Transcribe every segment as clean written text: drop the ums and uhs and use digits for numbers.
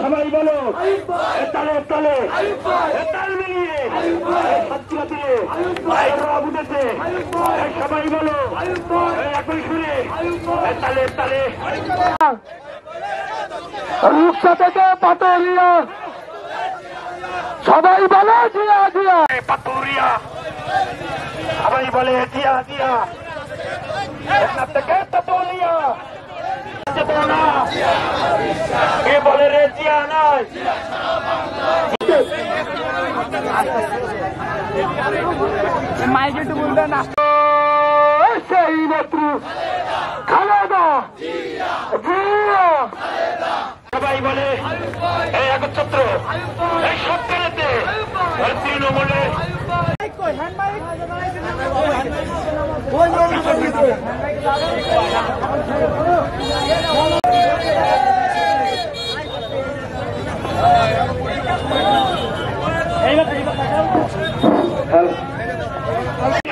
সবাই বলো তালে তালে তাল মিলিয়ে ছাত্রীরা দিলে উঠেছে সবাই বলো একই সুরে তালে তালে রূপসা থেকে পাতুরিয়া সবাই বলে জিয়া জিয়া পাতুরিয়া সবাই বলে জিয়া জিয়া থেকে পাতুরিয়া কে বলে রে জিয়া নাই মাইক একটু বলবে না সেই মাত্র খালেদা জিয়া সবাই বলে এই একচ্ছত্র এই সরকারেতে তৃণমূলে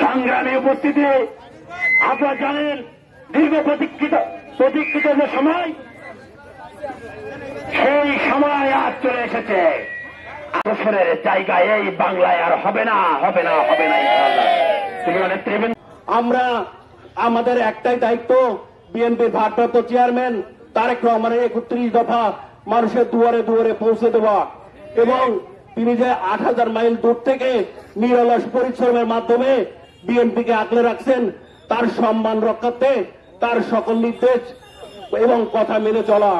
সংগ্রামে উপস্থিতি আপনারা জানেন দীর্ঘ প্রতীক্ষিত যে সময় সেই সময় আজ চলে এসেছে বছরের জায়গায় এই বাংলায় আর হবে না আমরা আমাদের একটাই দায়িত্ব বিএনপির ভারপ্রাপ্ত চেয়ারম্যান তারেক রহমানের 31 দফা মানুষের দুয়ারে দুয়ারে পৌঁছে দেওয়া এবং তিনি যে 8000 মাইল দূর থেকে নিরলস পরিশ্রমের মাধ্যমে বিএনপিকে আগলে রাখছেন তার সম্মান রক্ষার্থে তার সকল নির্দেশ এবং কথা মেনে চলা